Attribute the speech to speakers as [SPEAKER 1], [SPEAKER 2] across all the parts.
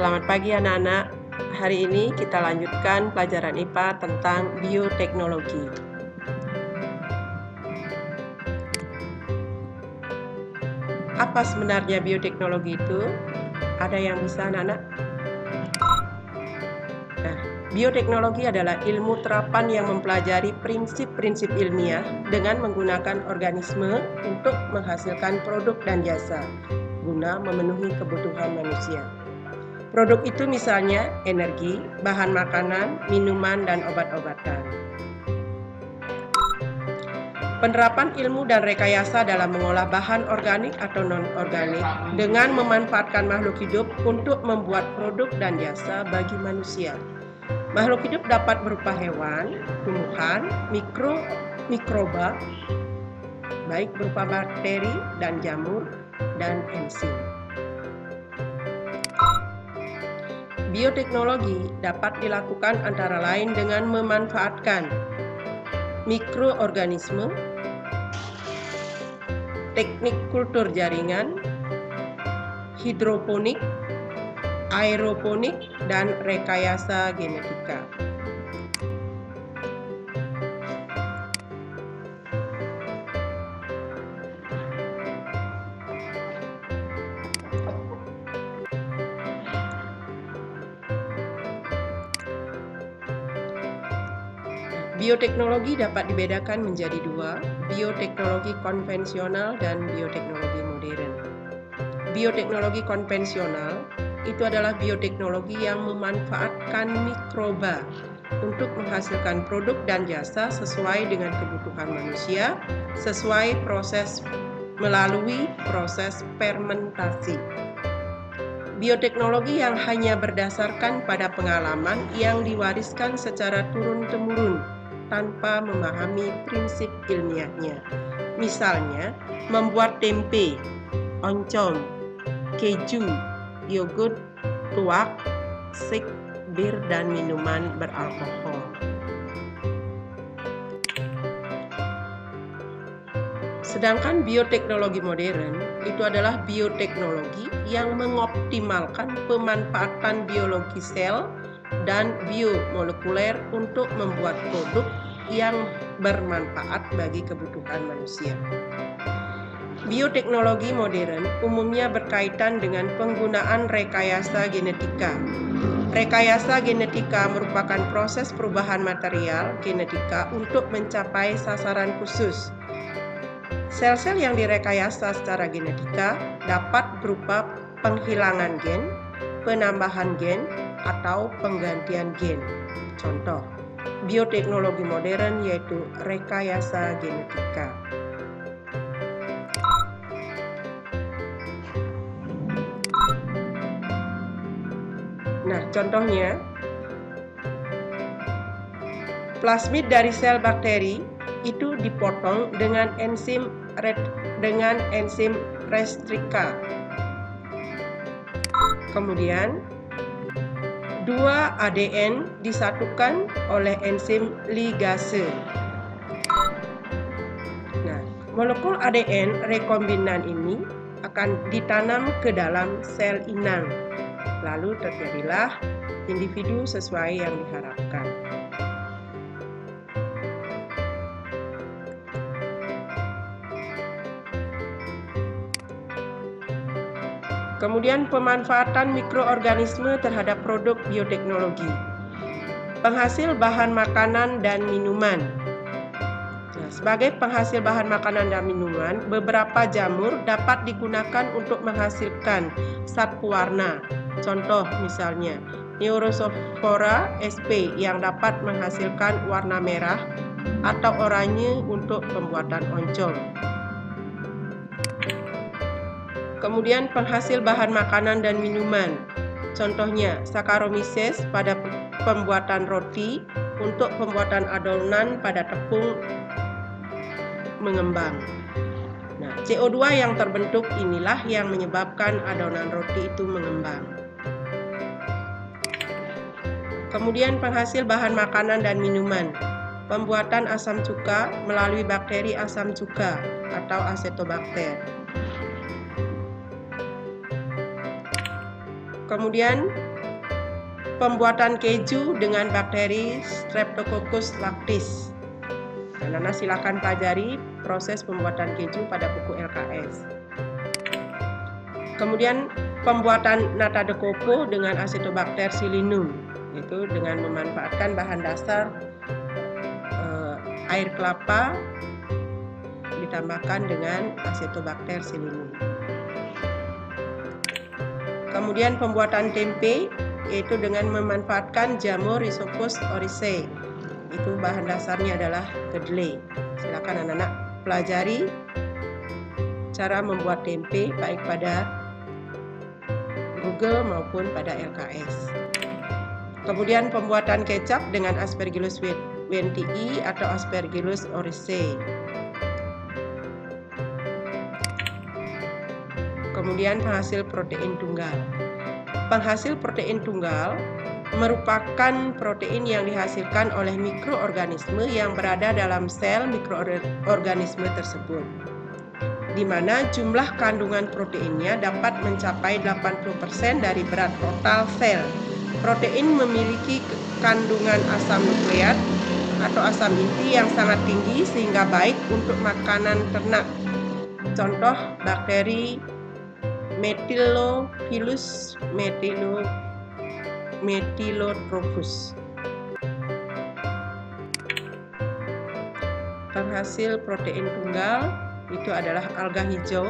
[SPEAKER 1] Selamat pagi anak-anak. Hari ini kita lanjutkan pelajaran IPA tentang bioteknologi. Apa sebenarnya bioteknologi itu? Ada yang bisa anak-anak? Nah, bioteknologi adalah ilmu terapan yang mempelajari prinsip-prinsip ilmiah dengan menggunakan organisme untuk menghasilkan produk dan jasa guna memenuhi kebutuhan manusia. Produk itu misalnya energi, bahan makanan, minuman, dan obat-obatan. Penerapan ilmu dan rekayasa dalam mengolah bahan organik atau non-organik dengan memanfaatkan makhluk hidup untuk membuat produk dan jasa bagi manusia. Makhluk hidup dapat berupa hewan, tumbuhan, mikroba, baik berupa bakteri dan jamur, dan enzim. Bioteknologi dapat dilakukan antara lain dengan memanfaatkan mikroorganisme, teknik kultur jaringan, hidroponik, aeroponik, dan rekayasa genetika. Bioteknologi dapat dibedakan menjadi dua, bioteknologi konvensional dan bioteknologi modern. Bioteknologi konvensional itu adalah bioteknologi yang memanfaatkan mikroba untuk menghasilkan produk dan jasa sesuai dengan kebutuhan manusia, melalui proses fermentasi. Bioteknologi yang hanya berdasarkan pada pengalaman yang diwariskan secara turun-temurun tanpa memahami prinsip ilmiahnya. Misalnya, membuat tempe, oncom, keju, yogurt, tuak, sik, bir, dan minuman beralkohol. Sedangkan bioteknologi modern itu adalah bioteknologi yang mengoptimalkan pemanfaatan biologi sel dan biomolekuler untuk membuat produk yang bermanfaat bagi kebutuhan manusia. Bioteknologi modern umumnya berkaitan dengan penggunaan rekayasa genetika. Rekayasa genetika merupakan proses perubahan material genetika untuk mencapai sasaran khusus. Sel-sel yang direkayasa secara genetika dapat berupa penghilangan gen, penambahan gen, atau penggantian gen. Contoh, bioteknologi modern yaitu rekayasa genetika. Nah, contohnya, plasmid dari sel bakteri itu dipotong dengan enzim restrika. Kemudian 2 ADN disatukan oleh enzim ligase. Nah, molekul ADN rekombinan ini akan ditanam ke dalam sel inang. Lalu terjadilah individu sesuai yang diharapkan. Kemudian pemanfaatan mikroorganisme terhadap produk bioteknologi. Penghasil bahan makanan dan minuman. Nah, sebagai penghasil bahan makanan dan minuman, beberapa jamur dapat digunakan untuk menghasilkan zat pewarna. Contoh misalnya, Neurosophora sp yang dapat menghasilkan warna merah atau oranye untuk pembuatan oncom. Kemudian penghasil bahan makanan dan minuman. Contohnya Saccharomyces pada pembuatan roti, untuk pembuatan adonan pada tepung mengembang. Nah, CO2 yang terbentuk inilah yang menyebabkan adonan roti itu mengembang. Kemudian penghasil bahan makanan dan minuman. Pembuatan asam cuka melalui bakteri asam cuka atau Acetobacter. Kemudian pembuatan keju dengan bakteri Streptococcus lactis. Anak-anak silakan pelajari proses pembuatan keju pada buku LKS. Kemudian pembuatan nata de coco dengan Acetobacter psilinum, yaitu dengan memanfaatkan bahan dasar air kelapa ditambahkan dengan Acetobacter psilinum. Kemudian pembuatan tempe yaitu dengan memanfaatkan jamur Rhizopus oryzae. Itu bahan dasarnya adalah kedelai. Silakan anak-anak pelajari cara membuat tempe baik pada Google maupun pada LKS. Kemudian pembuatan kecap dengan Aspergillus wentii atau Aspergillus oryzae. Kemudian penghasil protein tunggal. Penghasil protein tunggal merupakan protein yang dihasilkan oleh mikroorganisme yang berada dalam sel mikroorganisme tersebut, di mana jumlah kandungan proteinnya dapat mencapai 80% dari berat total sel. Protein memiliki kandungan asam nukleat atau asam inti yang sangat tinggi sehingga baik untuk makanan ternak. Contoh bakteri Methylophilus methylotrophus. Penghasil protein tunggal itu adalah alga hijau,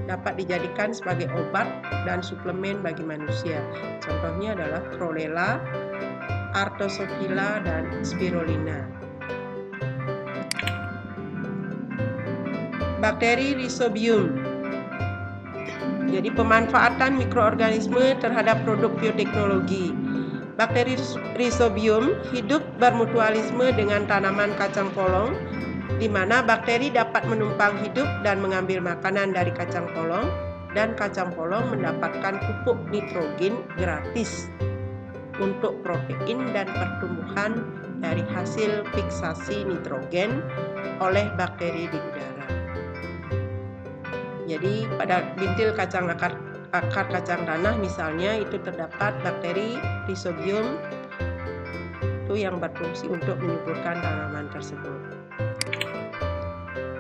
[SPEAKER 1] dapat dijadikan sebagai obat dan suplemen bagi manusia. Contohnya adalah Chlorella, Artosophila, dan Spirulina. Bakteri Rhizobium. Jadi pemanfaatan mikroorganisme terhadap produk bioteknologi. Bakteri Rhizobium hidup bermutualisme dengan tanaman kacang polong, di mana bakteri dapat menumpang hidup dan mengambil makanan dari kacang polong, dan kacang polong mendapatkan pupuk nitrogen gratis untuk protein dan pertumbuhan dari hasil fiksasi nitrogen oleh bakteri di udara. Jadi pada bintil akar kacang tanah misalnya itu terdapat bakteri Rhizobium itu yang berfungsi untuk menyuburkan tanaman tersebut.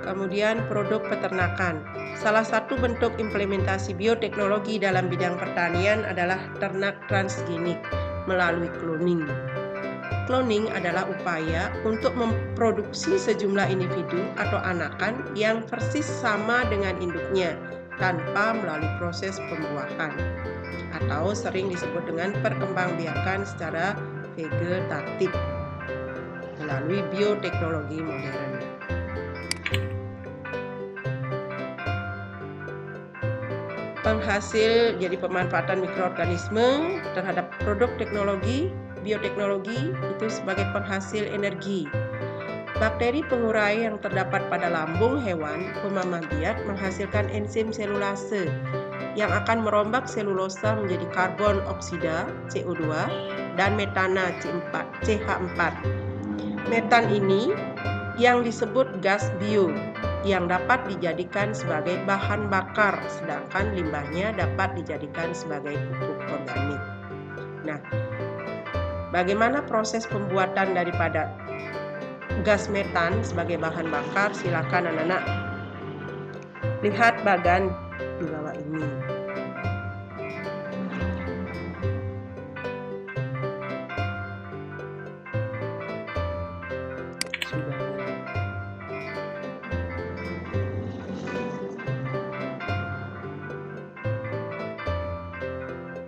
[SPEAKER 1] Kemudian produk peternakan. Salah satu bentuk implementasi bioteknologi dalam bidang pertanian adalah ternak transgenik melalui cloning. Cloning adalah upaya untuk memproduksi sejumlah individu atau anakan yang persis sama dengan induknya tanpa melalui proses pembuahan, atau sering disebut dengan perkembangbiakan secara vegetatif melalui bioteknologi modern. Penghasil jadi pemanfaatan mikroorganisme terhadap produk teknologi bioteknologi itu sebagai penghasil energi. Bakteri pengurai yang terdapat pada lambung hewan pemamah biak menghasilkan enzim selulase yang akan merombak selulosa menjadi karbon oksida CO2 dan metana CH4. Metan ini yang disebut gas bio yang dapat dijadikan sebagai bahan bakar, sedangkan limbahnya dapat dijadikan sebagai pupuk organik. Nah, bagaimana proses pembuatan daripada gas metan sebagai bahan bakar? Silakan anak-anak lihat bagan di bawah ini.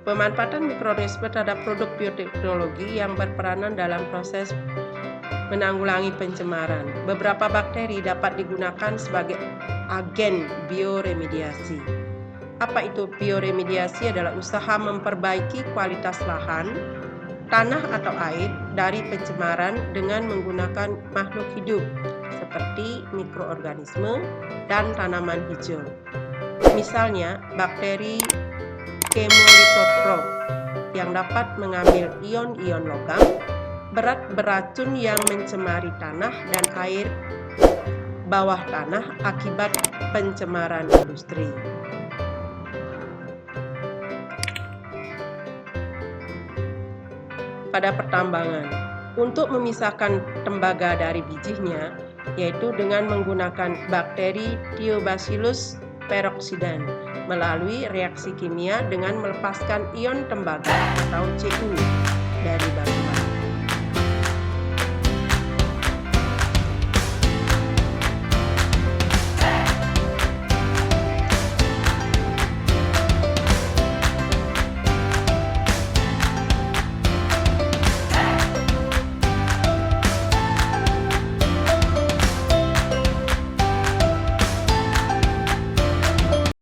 [SPEAKER 1] Pemanfaatan mikroorganisme terhadap produk bioteknologi yang berperanan dalam proses menanggulangi pencemaran. Beberapa bakteri dapat digunakan sebagai agen bioremediasi. Apa itu bioremediasi? Adalah usaha memperbaiki kualitas lahan, tanah atau air dari pencemaran dengan menggunakan makhluk hidup seperti mikroorganisme dan tanaman hijau. Misalnya bakteri Chemolithotrop yang dapat mengambil ion-ion logam berat beracun yang mencemari tanah dan air bawah tanah akibat pencemaran industri. pada pertambangan untuk memisahkan tembaga dari bijinya, yaitu dengan menggunakan bakteri Thiobacillus peroxidans melalui reaksi kimia dengan melepaskan ion tembaga atau Cu dari batu.